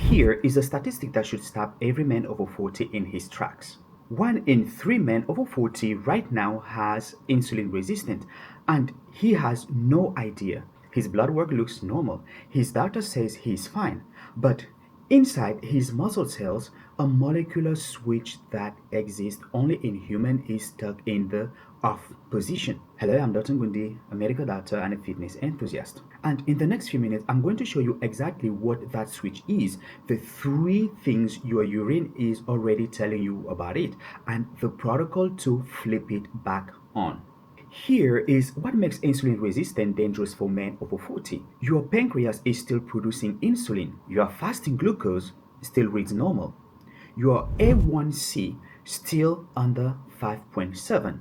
Here is a statistic that should stop every man over 40 in his tracks. 1 in 3 men over 40 right now has insulin resistance, and he has no idea. His blood work looks normal. His doctor says he's fine, but inside his muscle cells, a molecular switch that exists only in human is stuck in the off position. Hello, I'm Dr. Ngoundi, a medical doctor and a fitness enthusiast. And in the next few minutes, I'm going to show you exactly what that switch is, the 3 things your urine is already telling you about it, and the protocol to flip it back on. Here is what makes insulin resistance dangerous for men over 40. Your pancreas is still producing insulin. Your fasting glucose still reads normal. Your A1C still under 5.7.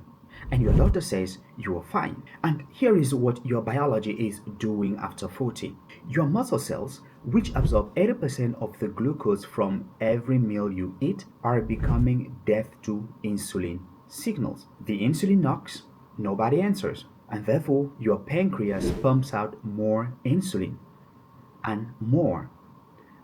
And your doctor says you are fine. And here is what your biology is doing after 40. Your muscle cells, which absorb 80% of the glucose from every meal you eat, are becoming deaf to insulin signals. The insulin knocks, nobody answers, and therefore your pancreas pumps out more insulin and more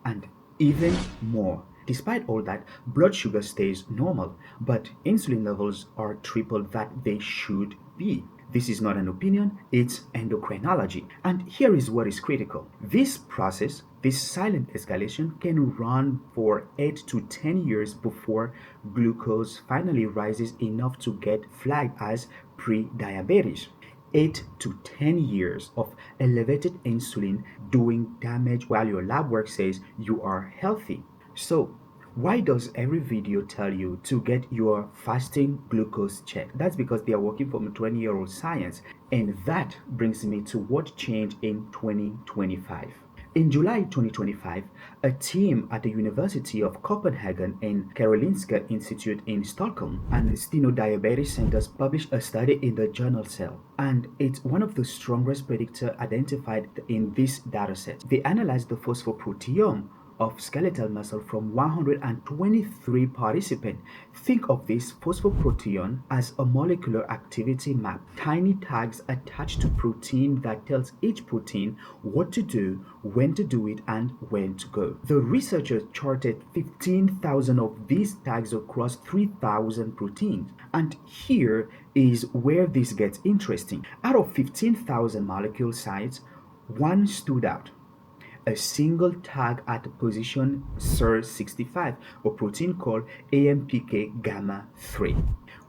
and even more. Despite all that, blood sugar stays normal, but insulin levels are triple that they should be. This is not an opinion, it's endocrinology. And here is what is critical. This process, this silent escalation, can run for 8 to 10 years before glucose finally rises enough to get flagged as pre-diabetes. 8 to 10 years of elevated insulin doing damage while your lab work says you are healthy. So, why does every video tell you to get your fasting glucose checked? That's because they are working from a 20-year-old science. And that brings me to what changed in 2025. In July 2025, a team at the University of Copenhagen and Karolinska Institute in Stockholm and Steno Diabetes Centers published a study in the journal Cell. And it's one of the strongest predictors identified in this dataset. They analyzed the phosphoproteome of skeletal muscle from 123 participants. Think of this phosphoprotein as a molecular activity map, tiny tags attached to protein that tells each protein what to do, when to do it, and when to go. The researchers charted 15,000 of these tags across 3,000 proteins. And here is where this gets interesting. Out of 15,000 molecule sites, one stood out. A single tag at position SIR65, a protein called AMPK gamma 3.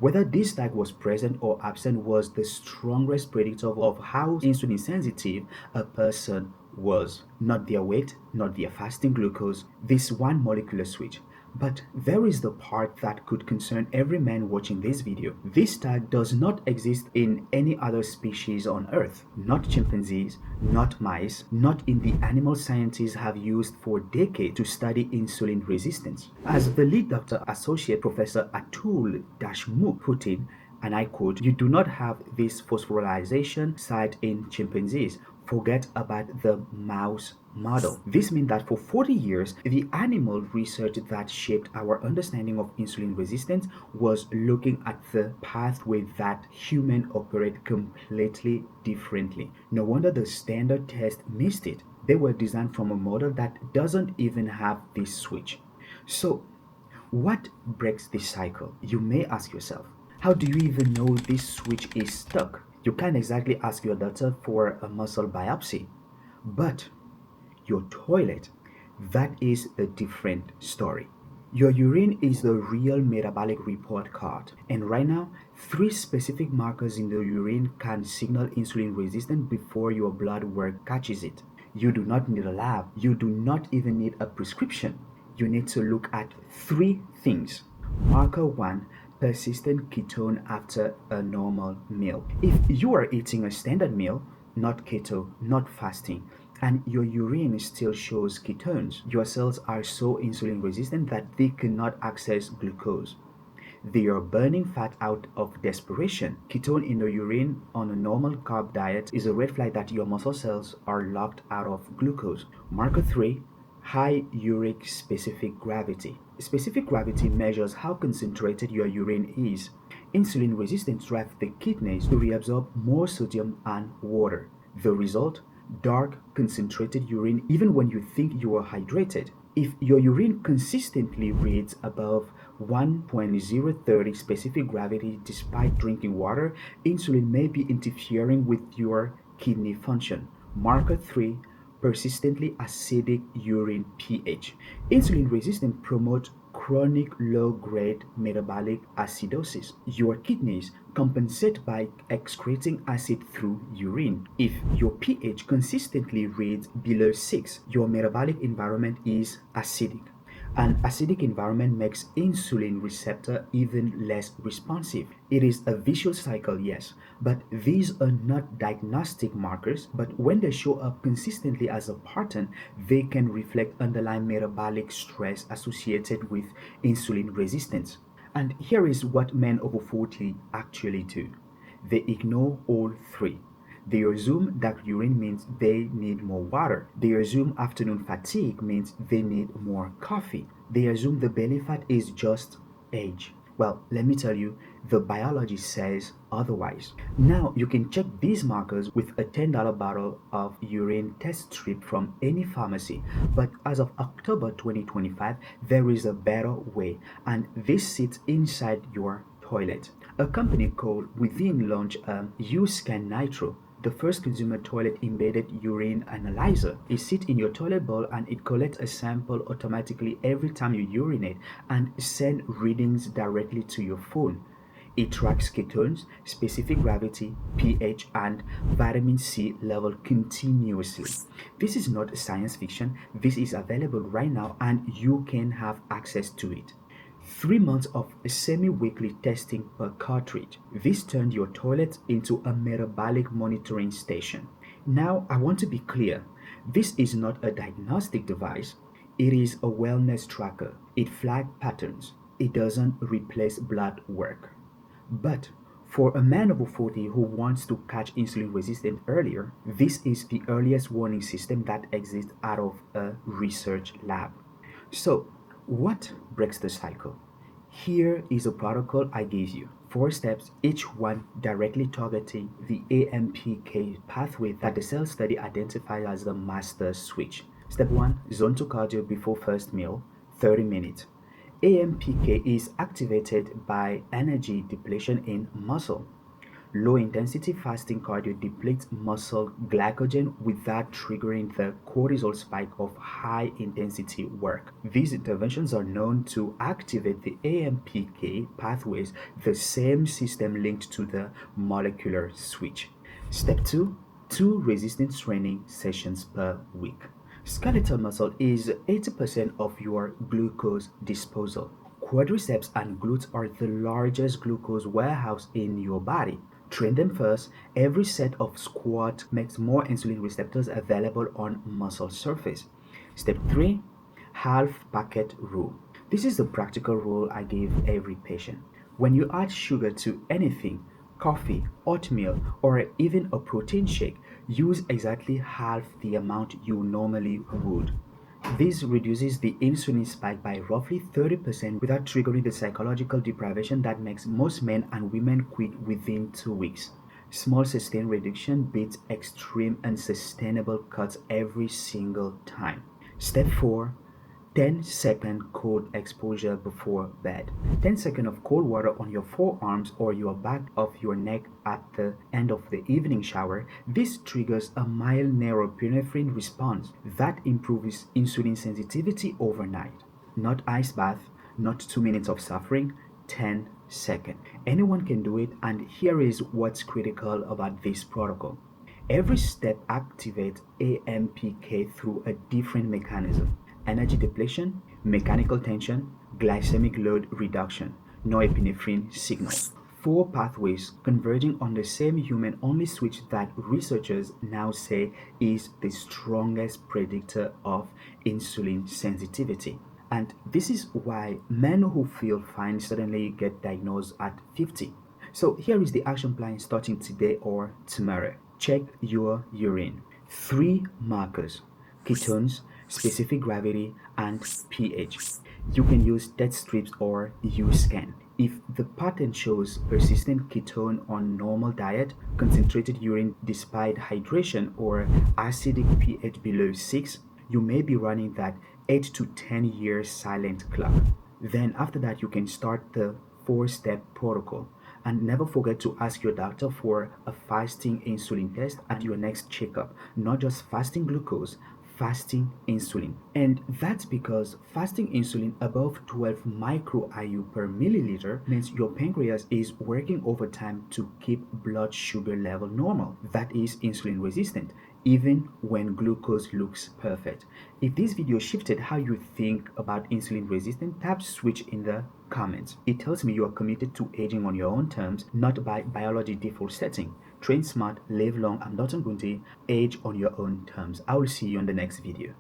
Whether this tag was present or absent was the strongest predictor of how insulin sensitive a person was. Not their weight, not their fasting glucose, this one molecular switch. But there is the part that could concern every man watching this video. This tag does not exist in any other species on Earth. Not chimpanzees, not mice, not in the animal scientists have used for decades to study insulin resistance. As the lead doctor, Associate Professor Atul Deshmukh put in, and I quote, "You do not have this phosphorylation site in chimpanzees. Forget about the mouse model." This means that for 40 years, the animal research that shaped our understanding of insulin resistance was looking at the pathway that humans operate completely differently. No wonder the standard test missed it. They were designed from a model that doesn't even have this switch. So, what breaks this cycle? You may ask yourself. How do you even know this switch is stuck? You can't exactly ask your doctor for a muscle biopsy, but your toilet, that is a different story. Your urine is the real metabolic report card, and right now, 3 specific markers in the urine can signal insulin resistance before your blood work catches it. You do not need a lab. You do not even need a prescription. You need to look at 3 things. Marker 1, persistent ketone after a normal meal. If you are eating a standard meal, not keto, not fasting, and your urine still shows ketones, your cells are so insulin resistant that they cannot access glucose. They are burning fat out of desperation. Ketone in the urine on a normal carb diet is a red flag that your muscle cells are locked out of glucose. Marker 3, high uric specific gravity. Specific gravity measures how concentrated your urine is. Insulin resistance drives the kidneys to reabsorb more sodium and water. The result? Dark, concentrated urine even when you think you are hydrated. If your urine consistently reads above 1.030 specific gravity despite drinking water, insulin may be interfering with your kidney function. Marker 3, persistently acidic urine pH. Insulin resistance promotes chronic low-grade metabolic acidosis. Your kidneys compensate by excreting acid through urine. If your pH consistently reads below 6, your metabolic environment is acidic. An acidic environment makes insulin receptor even less responsive. It is a vicious cycle, yes, but these are not diagnostic markers, but when they show up consistently as a pattern, they can reflect underlying metabolic stress associated with insulin resistance. And here is what men over 40 actually do. They ignore all three. They assume that urine means they need more water. They assume afternoon fatigue means they need more coffee. They assume the belly fat is just age. Well, let me tell you, the biology says otherwise. Now, you can check these markers with a $10 bottle of urine test strip from any pharmacy, but as of October 2025, there is a better way, and this sits inside your toilet. A company called Within launched a U-Scan Nitro, the first consumer toilet embedded urine analyzer. It sits in your toilet bowl and it collects a sample automatically every time you urinate and sends readings directly to your phone. It tracks ketones, specific gravity, pH, and vitamin C level continuously. This is not science fiction. This is available right now and you can have access to it. 3 months of semi-weekly testing per cartridge. This turned your toilet into a metabolic monitoring station. Now, I want to be clear. This is not a diagnostic device. It is a wellness tracker. It flags patterns. It doesn't replace blood work. But for a man over 40 who wants to catch insulin resistance earlier, this is the earliest warning system that exists out of a research lab. So, what breaks the cycle? Here is a protocol I gave you. 4 steps, each one directly targeting the AMPK pathway that the cell study identified as the master switch. Step 1, zone 2 cardio before first meal, 30 minutes. AMPK is activated by energy depletion in muscle. Low intensity fasting cardio depletes muscle glycogen without triggering the cortisol spike of high intensity work. These interventions are known to activate the AMPK pathways, the same system linked to the molecular switch. Step 2, 2 resistance training sessions per week. Skeletal muscle is 80% of your glucose disposal. Quadriceps and glutes are the largest glucose warehouse in your body. Train them first. Every set of squat makes more insulin receptors available on muscle surface. Step 3, half packet rule. This is the practical rule I give every patient. When you add sugar to anything, coffee, oatmeal, or even a protein shake, use exactly half the amount you normally would. This reduces the insulin spike by roughly 30% without triggering the psychological deprivation that makes most men and women quit within 2 weeks. Small sustained reduction beats extreme unsustainable cuts every single time. Step 4, 10-second cold exposure before bed. 10 seconds of cold water on your forearms or your back of your neck at the end of the evening shower. This triggers a mild norepinephrine response that improves insulin sensitivity overnight. Not ice bath, not 2 minutes of suffering, 10 seconds. Anyone can do it, and here is what's critical about this protocol. Every step activates AMPK through a different mechanism: energy depletion, mechanical tension, glycemic load reduction, norepinephrine signal. 4 pathways converging on the same human-only switch that researchers now say is the strongest predictor of insulin sensitivity. And this is why men who feel fine suddenly get diagnosed at 50. So here is the action plan starting today or tomorrow. Check your urine. 3 markers: ketones, specific gravity, and pH. You can use test strips or U-scan. If the pattern shows persistent ketone on normal diet, concentrated urine despite hydration, or acidic pH below 6, you may be running that 8 to 10 years silent clock. Then after that, you can start the 4-step protocol. And never forget to ask your doctor for a fasting insulin test at your next checkup, not just fasting glucose, fasting insulin. And that's because fasting insulin above 12 micro IU per milliliter means your pancreas is working overtime to keep blood sugar level normal. That is insulin resistant, even when glucose looks perfect. If this video shifted how you think about insulin resistance, tap switch in the comments. It tells me you are committed to aging on your own terms, not by biology default setting. Train smart, live long. I'm Dr. Ngoundi. Age on your own terms. I will see you on the next video.